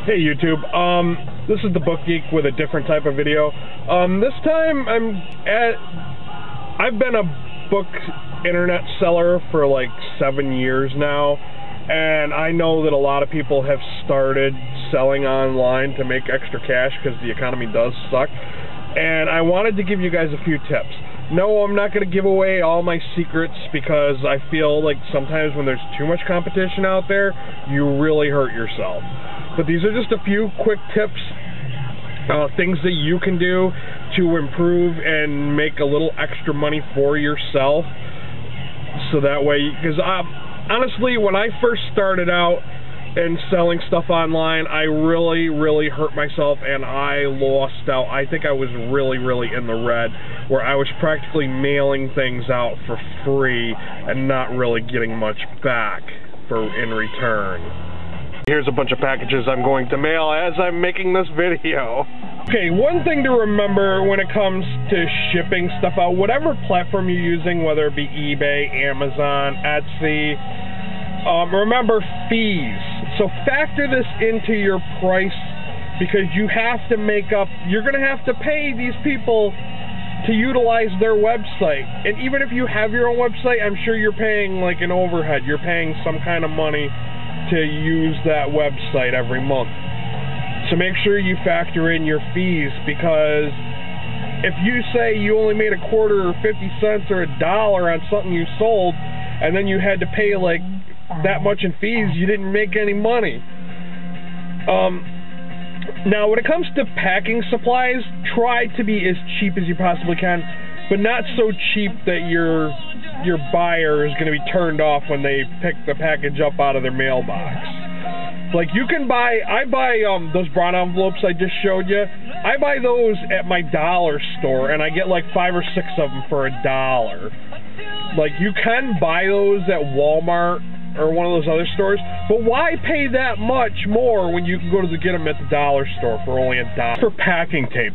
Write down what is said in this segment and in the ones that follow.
Hey YouTube, this is the Book Geek with a different type of video. This time I've been a book internet seller for like 7 years now, and I know that a lot of people have started selling online to make extra cash because the economy does suck, and I wanted to give you guys a few tips. No, I'm not going to give away all my secrets because I feel like sometimes when there's too much competition out there, you really hurt yourself. But these are just a few quick tips, things that you can do to improve and make a little extra money for yourself. So that way, because honestly, when I first started out and selling stuff online, I really hurt myself and I lost out. I think I was really in the red, where I was practically mailing things out for free and not really getting much back in return. Here's a bunch of packages I'm going to mail as I'm making this video. Okay, one thing to remember when it comes to shipping stuff out, whatever platform you're using, whether it be eBay, Amazon, Etsy, remember fees. So factor this into your price, because you have to you're going to have to pay these people to utilize their website. And even if you have your own website, I'm sure you're paying like an overhead. You're paying some kind of money to use that website every month. So make sure you factor in your fees, because if you say you only made a quarter or 50 cents or $1 on something you sold, and then you had to pay like that much in fees, you didn't make any money. Now when it comes to packing supplies, try to be as cheap as you possibly can, but not so cheap that your buyer is going to be turned off when they pick the package up out of their mailbox. Like you can I buy those brown envelopes I just showed you. I buy those at my dollar store, and I get like 5 or 6 of them for $1. Like you can buy those at Walmart or one of those other stores, but why pay that much more when you can go to get them at the dollar store for only $1? For packing tape,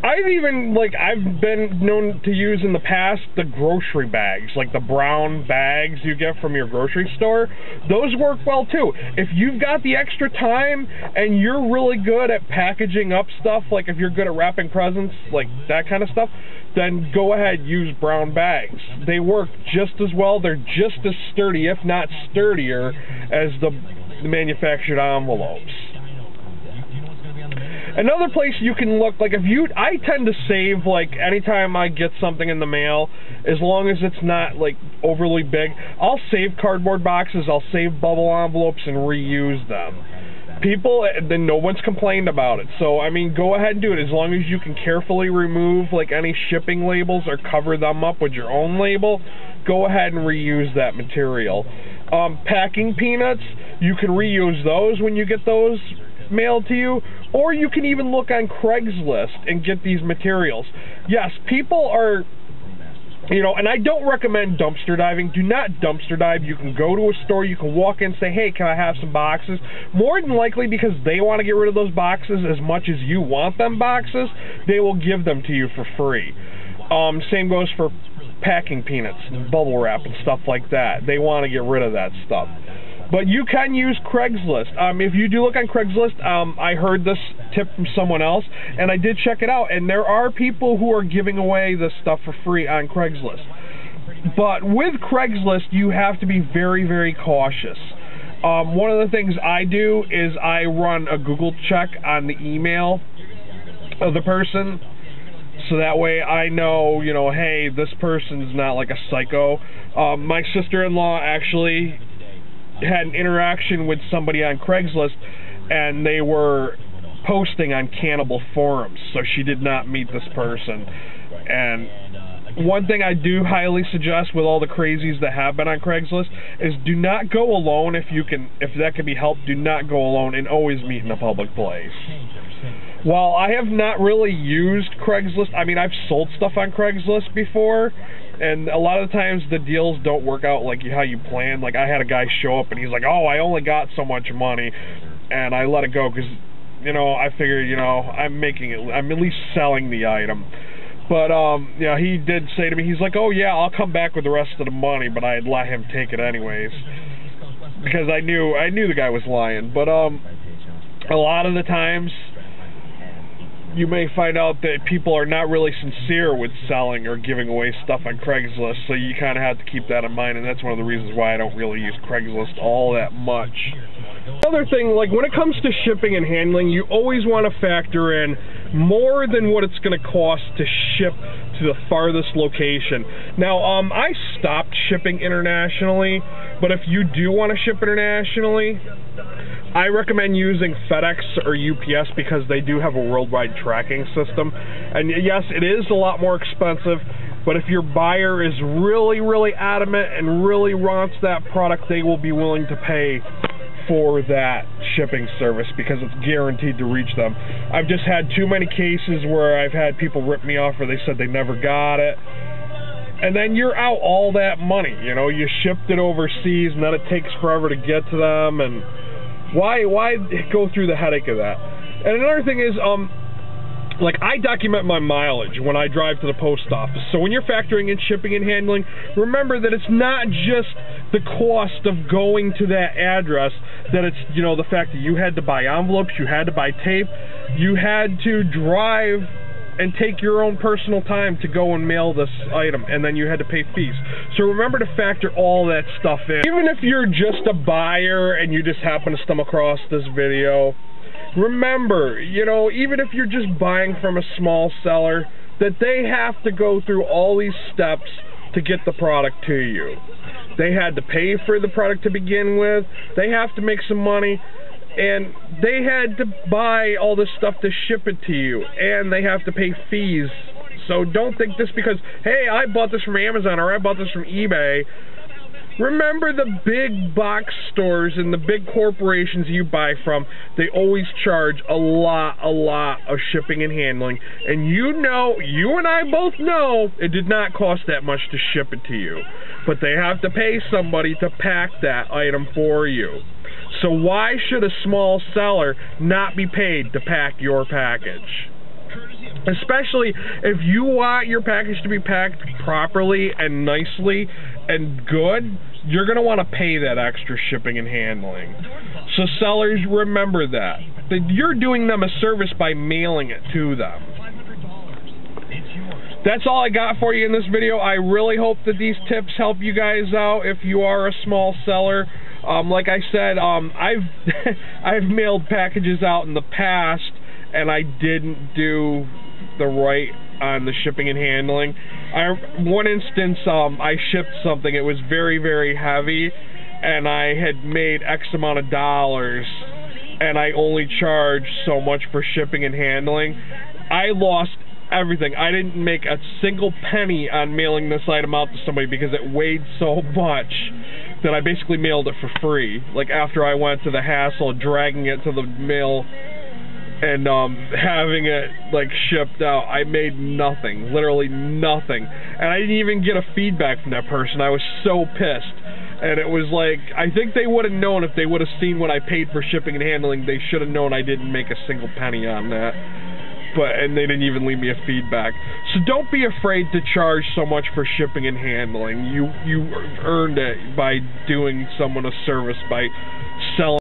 I've been known to use in the past the grocery bags, like the brown bags you get from your grocery store. Those work well too. If you've got the extra time and you're really good at packaging up stuff, like if you're good at wrapping presents, like that kind of stuff, then go ahead, use brown bags. They work just as well. They're just as sturdy, if not sturdier, as the manufactured envelopes. Another place you can look, like I tend to save, like anytime I get something in the mail, as long as it's not like overly big, I'll save cardboard boxes, I'll save bubble envelopes and reuse them. Then no one's complained about it. So, I mean, go ahead and do it. As long as you can carefully remove like any shipping labels or cover them up with your own label, go ahead and reuse that material. Packing peanuts, you can reuse those when you get those mailed to you, or you can even look on Craigslist and get these materials. Yes, people are, and I don't recommend dumpster diving. Do not dumpster dive. You can go to a store, you can walk in and say, hey, can I have some boxes? More than likely, because they want to get rid of those boxes as much as you want them boxes, they will give them to you for free. Same goes for packing peanuts and bubble wrap and stuff like that. They want to get rid of that stuff. But you can use Craigslist. If you do look on Craigslist, I heard this tip from someone else, and I did check it out, and there are people who are giving away this stuff for free on Craigslist. But with Craigslist, you have to be very cautious. One of the things I do is I run a Google check on the email of the person, so that way I know, hey, this person's not like a psycho. My sister-in-law actually had an interaction with somebody on Craigslist, and they were posting on cannibal forums, so she did not meet this person. And one thing I do highly suggest with all the crazies that have been on Craigslist is do not go alone. If that can be helped, do not go alone, and always meet in a public place. While I have not really used Craigslist, I mean, I've sold stuff on Craigslist before, and a lot of the times the deals don't work out like how you plan. Like I had a guy show up and he's like, oh, I only got so much money, and I let it go because, I figured, I'm at least selling the item. But, he did say to me, he's like, oh yeah, I'll come back with the rest of the money, but I'd let him take it anyways. because I knew the guy was lying. But a lot of the times you may find out that people are not really sincere with selling or giving away stuff on Craigslist, so you kind of have to keep that in mind, and that's one of the reasons why I don't really use Craigslist all that much. Another thing, like when it comes to shipping and handling, you always want to factor in more than what it's going to cost to ship to the farthest location. Now, I stopped shipping internationally, but if you do want to ship internationally, I recommend using FedEx or UPS because they do have a worldwide tracking system. And yes, it is a lot more expensive, but if your buyer is really, really adamant and really wants that product, they will be willing to pay for that shipping service because it's guaranteed to reach them. I've just had too many cases where I've had people rip me off or they said they never got it. And then you're out all that money. You know, you shipped it overseas and then it takes forever to get to them, and why go through the headache of that? And another thing is, like, I document my mileage when I drive to the post office. So when you're factoring in shipping and handling, remember that it's not just the cost of going to that address, that it's, you know, the fact that you had to buy envelopes, you had to buy tape, you had to drive and take your own personal time to go and mail this item, and then you had to pay fees. So remember to factor all that stuff in. Even if you're just a buyer and you just happen to stumble across this video, remember, you know, even if you're just buying from a small seller, that they have to go through all these steps to get the product to you. They had to pay for the product to begin with, they have to make some money, and they had to buy all this stuff to ship it to you, and they have to pay fees. So don't think just because, hey, I bought this from Amazon or I bought this from eBay. Remember, the big box stores and the big corporations you buy from, they always charge a lot of shipping and handling. And you know, you and I both know, it did not cost that much to ship it to you. But they have to pay somebody to pack that item for you. So why should a small seller not be paid to pack your package? Especially if you want your package to be packed properly and nicely and good, you're going to want to pay that extra shipping and handling. So sellers, remember that you're doing them a service by mailing it to them. That's all I got for you in this video. I really hope that these tips help you guys out if you are a small seller. Like I said, I've mailed packages out in the past, and I didn't do the right on the shipping and handling. One instance, I shipped something. It was very, very heavy, and I had made X amount of dollars, and I only charged so much for shipping and handling. I lost everything. I didn't make a single penny on mailing this item out to somebody because it weighed so much that I basically mailed it for free. Like, after I went to the hassle of dragging it to the mail and having it, like, shipped out, I made nothing. Literally nothing. And I didn't even get a feedback from that person. I was so pissed. And it was like, I think they would have known if they would have seen what I paid for shipping and handling. They should have known I didn't make a single penny on that. And they didn't even leave me a feedback. So don't be afraid to charge so much for shipping and handling. You earned it by doing someone a service, by selling